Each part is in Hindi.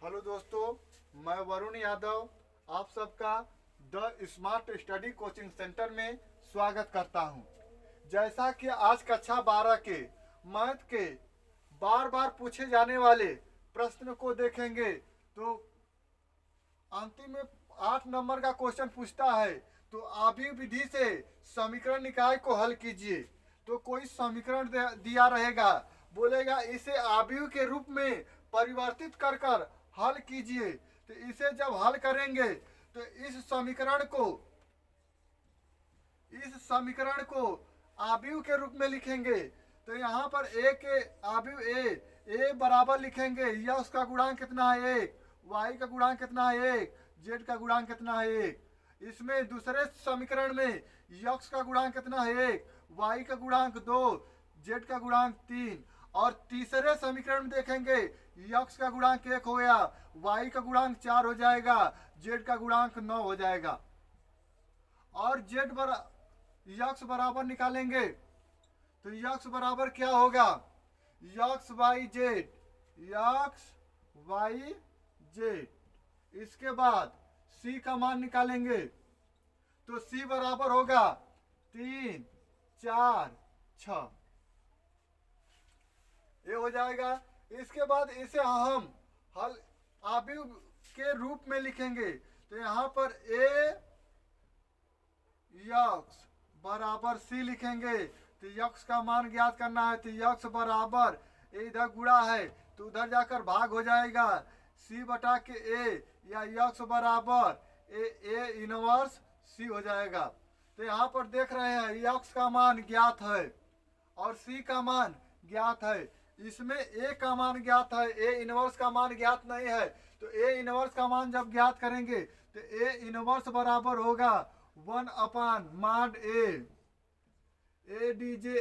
हेलो दोस्तों, मैं वरुण यादव आप सबका the smart study coaching centre में स्वागत करता हूं। जैसा कि आज कक्षा 12 के मैथ के बार बार पूछे जाने वाले प्रश्न को देखेंगे तो अंतिम में 8 नंबर का क्वेश्चन पूछता है तो आवी विधि से समीकरण निकाय को हल कीजिए। तो कोई समीकरण दिया रहेगा, बोलेगा इसे आव्यूह के रूप में परिवर्तित कर कर हल कीजिए। तो इसे जब हल करेंगे तो इस समीकरण को आव्यूह के रूप में लिखेंगे। तो यहाँ पर ए के आव्यूह ए बराबर लिखेंगे यक्स का गुणांक कितना है 1, वाई का गुणांक कितना है 1, जेड का गुणांक कितना है 1। इसमें दूसरे समीकरण में यक्स का गुणांक कितना है 1, वाई का गुणांक 2, जेड का गुणांक 3। और तीसरे समीकरण में देखेंगे यक्स का गुणांक 1 हो गया, वाई का गुणांक 4 हो जाएगा, जेड का गुणांक 9 हो जाएगा। और यक्स बराबर निकालेंगे तो यक्स बराबर क्या होगा, यक्स वाई जेड। इसके बाद सी का मान निकालेंगे तो सी बराबर होगा 3, 4, 6, ये हो जाएगा। इसके बाद इसे हम हल आव्यूह के रूप में लिखेंगे। तो यहाँ पर ए यक्स बराबर सी लिखेंगे। तो यक्स का मान ज्ञात करना है तो यक्स बराबर इधर गुणा है तो उधर जाकर भाग हो जाएगा, सी बटा के ए या यक्स बराबर ए इनवर्स सी हो जाएगा। तो यहाँ पर देख रहे हैं यक्स का मान ज्ञात है और सी का मान ज्ञात है। इसमें ए का मान ज्ञात है, ए इनवर्स का मान ज्ञात नहीं है। तो ए इनवर्स का मान जब ज्ञात करेंगे तो ए इनवर्स बराबर होगा 1 अपान मॉड ए डीजे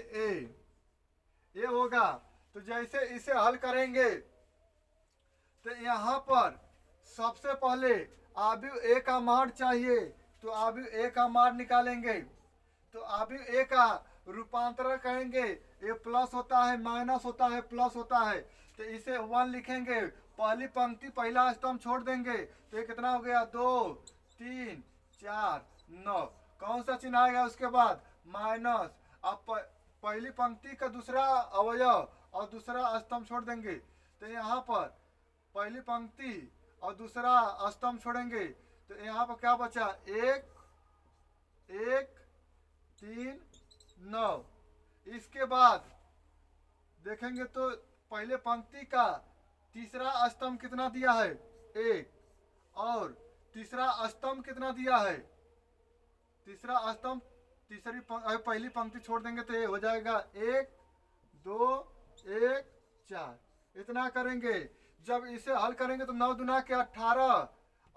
ए होगा। तो जैसे इसे हल करेंगे तो यहाँ पर सबसे पहले आव्यूह ए का मान चाहिए। तो आव्यूह ए का मान निकालेंगे तो आव्यूह ए का रूपांतरण करेंगे, ए प्लस होता है माइनस होता है प्लस होता है। तो इसे 1 लिखेंगे, पहली पंक्ति पहला स्तंभ छोड़ देंगे तो ये कितना हो गया 2, 3, 4, 9। कौन सा चिन्ह आएगा उसके बाद माइनस। अब पहली पंक्ति का दूसरा अवयव और दूसरा स्तंभ छोड़ देंगे तो यहाँ पर पहली पंक्ति और दूसरा स्तंभ छोड़ेंगे तो यहाँ पर क्या बचा 1, 3, 9। इसके बाद देखेंगे तो पहले पंक्ति का तीसरा स्तंभ कितना दिया है 1 और तीसरा स्तंभ कितना दिया है, तीसरा स्तंभ पहली पंक्ति छोड़ देंगे तो ये हो जाएगा 1, 2, 1, 4। इतना करेंगे। जब इसे हल करेंगे तो 9 दूना के 18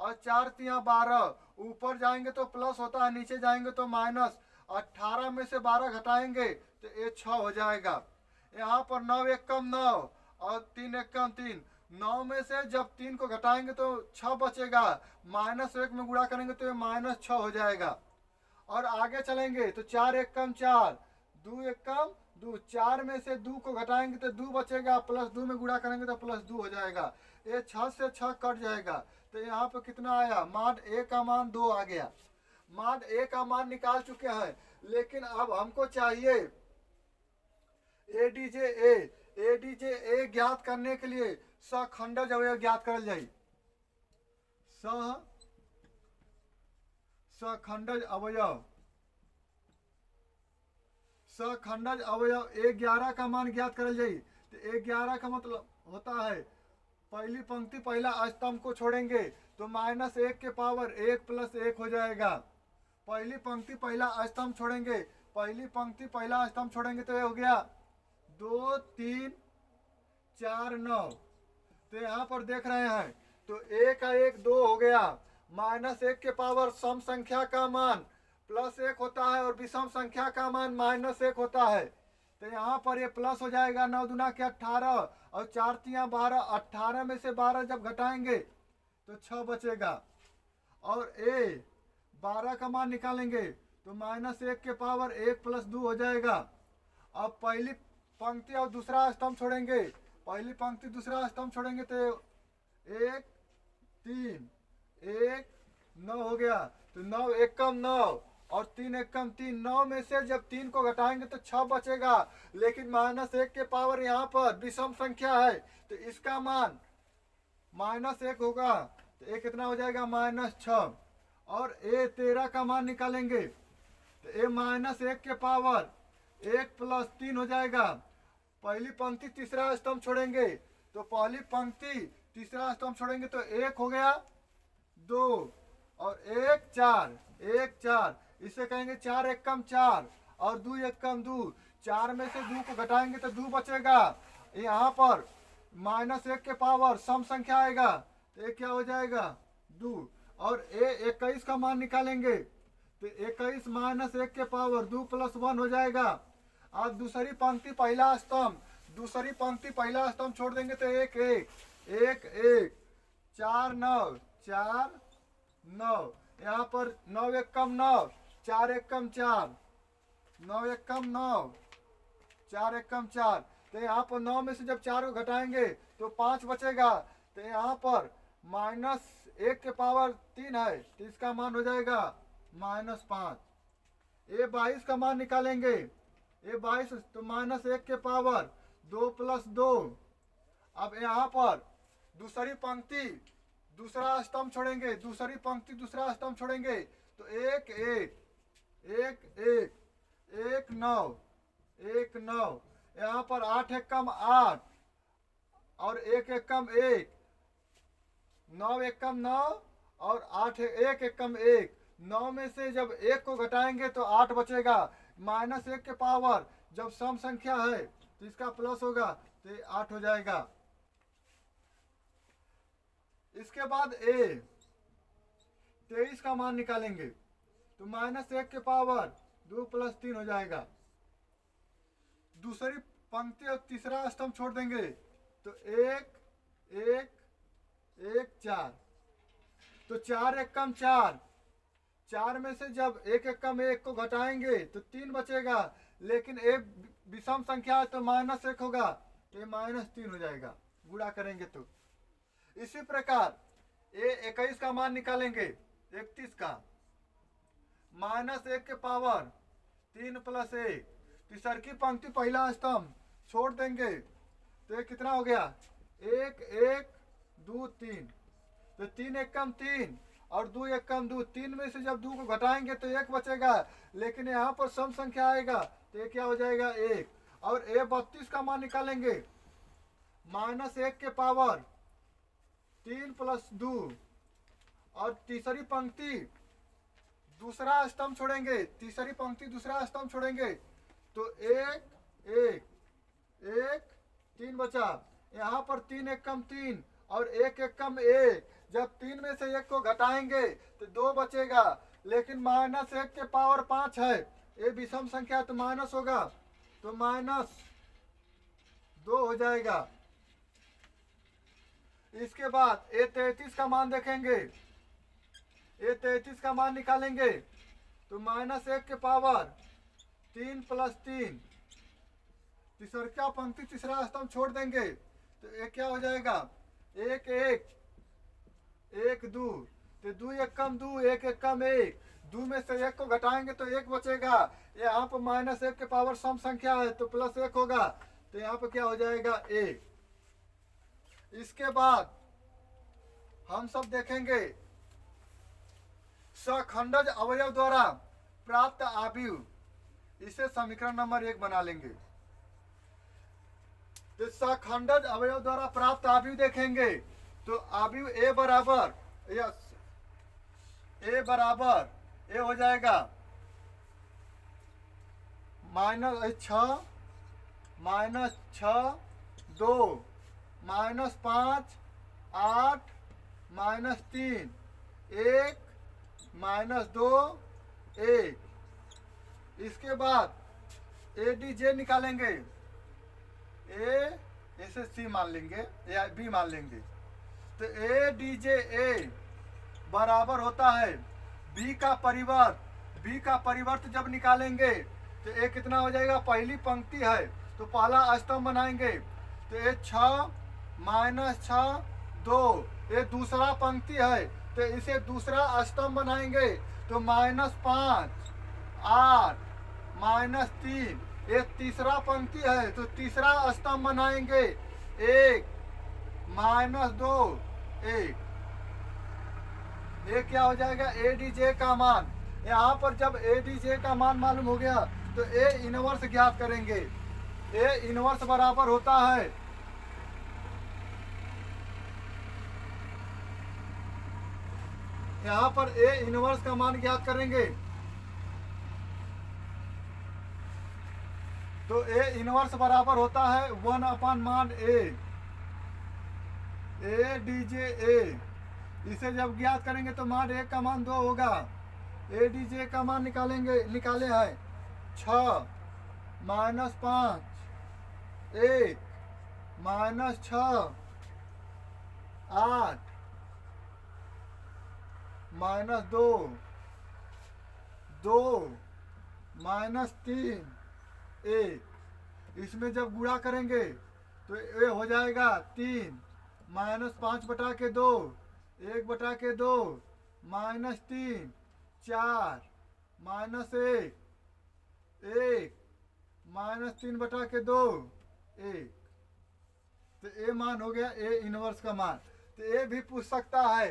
और 4 तिया 12, ऊपर जाएंगे तो प्लस होता है नीचे जाएंगे तो माइनस। 18 में से 12 घटाएंगे तो ये 6 हो जाएगा। यहाँ पर 9 एक कम 9 और 3 एक कम 3, 9 में से जब 3 को घटाएंगे तो 6 बचेगा, -1 में गुणा करेंगे तो ये -6 हो जाएगा। और आगे चलेंगे तो 4 एक कम 4, 2 एक कम 2, 4 में से 2 को घटाएंगे तो 2 बचेगा, +2 में गुणा करेंगे तो +2 हो जाएगा। ये 6 से 6 कट जाएगा। तो यहाँ पर कितना आया, मॉड ए का मान 2 आ गया। मॉड ए का मान निकाल चुके हैं, लेकिन अब हमको चाहिए एडीजे ए ज्ञात करने के लिए सखंडज अवयव ज्ञात करल जाए। सखंडज अवयव A11 का मान ज्ञात करल जाए। तो A11 का मतलब होता है पहली पंक्ति पहला स्तंभ को छोड़ेंगे तो -1 के पावर 1 + 1 हो जाएगा। पहली पंक्ति पहला स्तंभ छोड़ेंगे, पहली पंक्ति पहला स्तंभ छोड़ेंगे तो ये हो गया 2, 3, 4, 9। तो यहाँ पर देख रहे हैं तो 1 का 1 2 हो गया, -1 के पावर सम संख्या का मान +1 होता है और विषम संख्या का मान -1 होता है। तो यहाँ पर ये प्लस हो जाएगा, 9 दूना के 18 और 4 तिया 12, 18 में से 12 जब घटाएंगे तो 6 बचेगा। और ए 12 का मान निकालेंगे तो -1 के पावर 1 + 2 हो जाएगा। अब पहली पंक्ति और दूसरा स्तंभ छोड़ेंगे, पहली पंक्ति दूसरा स्तंभ छोड़ेंगे तो 1 3 1 9 हो गया। तो 9 एकम 9 और 3 एकम 3, 9 में से जब 3 को घटाएंगे तो 6 बचेगा। लेकिन -1 के पावर यहाँ पर विषम संख्या है तो इसका मान -1 होगा। तो ये कितना हो जाएगा -6। और A13 का मान निकालेंगे तो A -1 के पावर 1 + 3 हो जाएगा। पहली पंक्ति तीसरा स्तंभ छोड़ेंगे तो पहली पंक्ति तीसरा स्तंभ छोड़ेंगे तो 1 हो गया, 2 और 1 4, 1 4। इसे कहेंगे 4 एकम 4 और 2 एकम 2। 4 में से 2 को घटाएंगे तो 2 बचेगा। यहाँ पर -1 के पावर सम संख्या आएगा तो ये क्या हो जाएगा 2। और A21 का मान निकालेंगे तो 21 -1 के पावर 2 + 1 हो जाएगा। अब दूसरी पंक्ति पहला स्तंभ, दूसरी पंक्ति पहला स्तंभ छोड़ देंगे तो 1 1 1 1 4 9 4 9। यहाँ पर 9 एकम 9, 4 एकम 4, 9 एकम 9, 4 एकम 4। तो यहाँ पर 9 में से जब 4 को घटाएंगे तो 5 बचेगा। तो यहाँ पर -1 के पावर 3 है तो इसका मान हो जाएगा -5। A22 का मान निकालेंगे, A22 तो -1 के पावर 2 + 2। अब यहाँ पर दूसरी पंक्ति दूसरा स्तंभ छोड़ेंगे, दूसरी पंक्ति दूसरा स्तंभ छोड़ेंगे तो 1 1 1 1 1 9 1 9। यहाँ पर 8 एकम 8 और 1 एकम 1, 9 एकम 9 और 8 1 एकम 1। 9 में से जब 1 को घटाएंगे तो 8 बचेगा। -1 के पावर जब सम संख्या है तो इसका प्लस होगा तो ये 8 हो जाएगा। इसके बाद A23 का मान निकालेंगे तो -1 के पावर 2 + 3 हो जाएगा। दूसरी पंक्ति और तीसरा स्तंभ छोड़ देंगे तो 1 1 1 4। तो 4 एकम 4, 4 में से जब 1 एकम 1 को घटाएंगे तो 3 बचेगा। लेकिन एक विषम संख्या है तो -1 होगा तो ये -3 हो जाएगा गुणा करेंगे तो। इसी प्रकार A21 का मान निकालेंगे, 31 का -1 के पावर 3 + 1। तीसर की पंक्ति पहला स्तंभ छोड़ देंगे तो ये कितना हो गया 1 1 2 3। तो 3 एकम 3 और 2 एकम 2। 3 में से जब 2 को घटाएंगे तो 1 बचेगा। लेकिन यहाँ पर सम संख्या आएगा तो ये क्या हो जाएगा 1। और A32 का मान निकालेंगे, -1 के पावर 3 + 2। और तीसरी पंक्ति दूसरा स्तंभ छोड़ेंगे, तीसरी पंक्ति दूसरा स्तंभ छोड़ेंगे तो 1 1 1 3 बचा। यहाँ पर 3 एकम 3 और 1 एकम 1। जब 3 में से 1 को घटाएंगे तो 2 बचेगा। लेकिन -1 के पावर 5 है, ये विषम संख्या तो माइनस होगा तो -2 हो जाएगा। इसके बाद A33 का मान देखेंगे, A33 का मान निकालेंगे तो -1 के पावर 3 + 3। तीसरा पंक्ति तीसरा स्तंभ छोड़ देंगे तो ये क्या हो जाएगा 1 1 1 2। तो 2 एकम 2 1 एकम 1। 2 में से 1 को घटाएंगे तो 1 बचेगा। यहाँ पर -1 के पावर सम संख्या है तो +1 होगा तो यहाँ पर क्या हो जाएगा 1। इसके बाद हम सब देखेंगे सखंडज अवयव द्वारा प्राप्त आव्यूह। इसे समीकरण नंबर 1 बना लेंगे। तो सखंडज अवयव द्वारा प्राप्त आव्यूह देखेंगे तो आव्यूह A बराबर A हो जाएगा -6 -6 2 -5 8 -3 1 -2 1। इसके बाद ADJ निकालेंगे, इसे C मान लेंगे या B मान लेंगे। तो ADJ बराबर होता है B का परिवर्त। B का परिवर्त जब निकालेंगे तो A कितना हो जाएगा, पहली पंक्ति है तो पहला स्तंभ बनाएंगे तो ये 6 -6 2 ये दूसरा पंक्ति है तो इसे दूसरा स्तंभ बनाएंगे। तो -5 8 -3 ये तीसरा पंक्ति है तो तीसरा स्तंभ बनाएंगे। 1 -2 1 ये क्या हो जाएगा एडीजे का मान। यहाँ पर जब एडीजे का मान मालूम हो गया तो ए इनवर्स ज्ञात करेंगे। ए इनवर्स बराबर होता है यहाँ पर ए इनवर्स का मान ज्ञात करेंगे तो ए इनवर्स बराबर होता है 1/मान ए डीजे ए। इसे जब ज्ञात करेंगे तो मान ए का मान 2 होगा। ए डीजे का मान निकाले हैं 6 -5 1 -6 8 -2 2 -3 1। इसमें जब गुणा करेंगे तो ये हो जाएगा 3 -5/2 1/2 -3 4 -1 1 -3/2 1। तो ए मान हो गया ए इनवर्स का मान। तो ए भी पूछ सकता है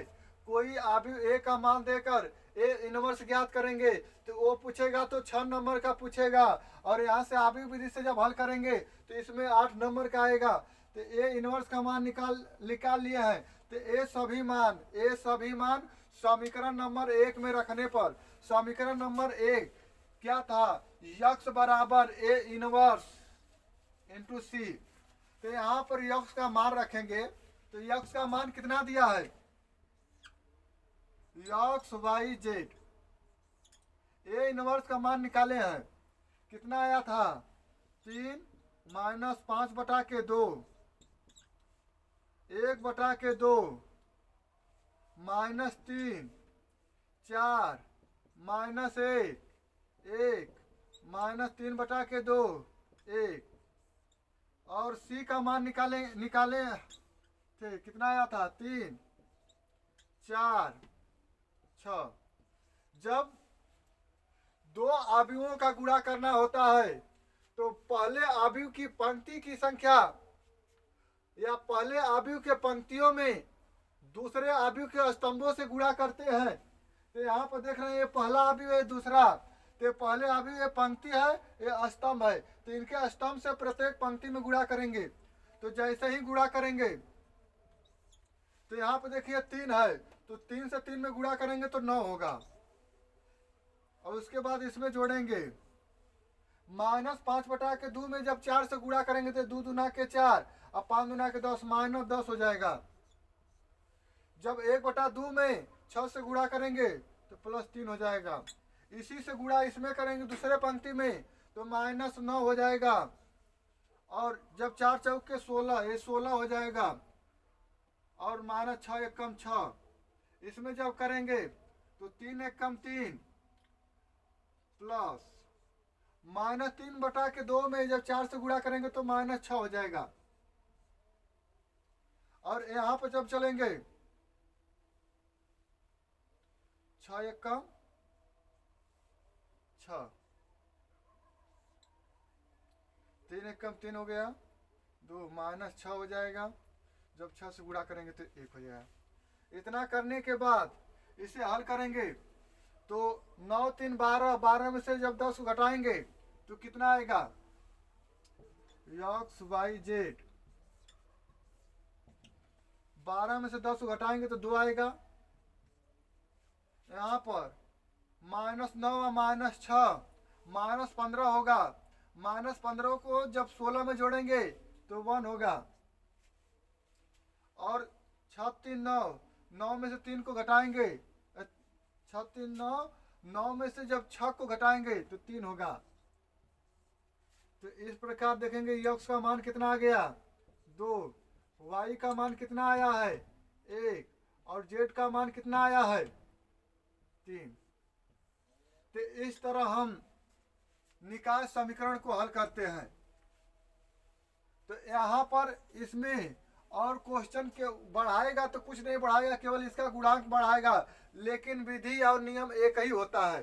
कोई अवयव ए का मान देकर ए इनवर्स ज्ञात करेंगे तो वो पूछेगा तो 6 नंबर का पूछेगा और यहाँ से अवयव विधि से जब हल करेंगे तो इसमें 8 नंबर का आएगा। तो ए इनवर्स का मान निकाल लिए हैं। तो ए सभी मान समीकरण नंबर 1 में रखने पर समीकरण नंबर 1 क्या था यक्स बराबर ए इनवर्स इंटू सी। तो यहाँ पर यक्स का मान रखेंगे तो यक्स का मान कितना दिया है X Y Z. A inverse का मान निकाले हैं कितना आया था 3 -5/2 1/2 -3 4 -1 1 -3/2 1। और सी का मान निकाले थे कितना आया था 3 4 6। जब दो अवयवों का गुणा करना होता है तो पहले अवयव की पंक्ति की संख्या या पहले अवयव के पंक्तियों में दूसरे अवयव के स्तंभों से गुणा करते हैं। तो यहाँ पर देख रहे हैं ये पहला अवयव है दूसरा तो पहले अवयव ये पंक्ति है ये स्तंभ है तो इनके स्तंभ से प्रत्येक पंक्ति में गुणा करेंगे। तो जैसे ही गुणा करेंगे तो यहाँ पर देखिए 3 है तो 3 से 3 में गुणा करेंगे तो 9 होगा। और उसके बाद इसमें जोड़ेंगे -5/2 में जब 4 से गुणा करेंगे तो 2 दूना के 4 और 5 दूना के 10 -10 हो जाएगा। जब 1/2 में 6 से गुणा करेंगे तो +3 हो जाएगा। इसी से गुणा इसमें करेंगे दूसरे पंक्ति में तो -9 हो जाएगा। और जब 4 चौक के 16 ये 16 हो जाएगा और -6 एकम 6 इसमें जब करेंगे तो 3 एकम 3 प्लस -3/2 में जब 4 से गुणा करेंगे तो -6 हो जाएगा। और यहाँ पर जब चलेंगे 6 एकम 6 3 एकम 3 हो गया 2 -6 हो जाएगा। जब 6 से गुणा करेंगे तो 1 हो जाएगा। इतना करने के बाद इसे हल करेंगे तो 9 3 12 12 में से जब 10 घटाएंगे तो कितना आएगा यक्स वाई जेड। 12 में से 10 घटाएंगे तो 2 आएगा। यहाँ पर -9 और -6 -15 होगा। -15 को जब 16 में जोड़ेंगे तो 1 होगा। और 6 3 9 9 में से 3 को घटाएंगे 6 3 9 9 में से जब 6 को घटाएंगे तो 3 होगा। तो इस प्रकार देखेंगे यक्स का मान कितना आ गया 2 वाई का मान कितना आया है 1 और जेड का मान कितना आया है 3। तो इस तरह हम निकाय समीकरण को हल करते हैं। तो यहाँ पर इसमें और क्वेश्चन के बढ़ाएगा तो कुछ नहीं बढ़ाएगा, केवल इसका गुणांक बढ़ाएगा, लेकिन विधि और नियम एक ही होता है।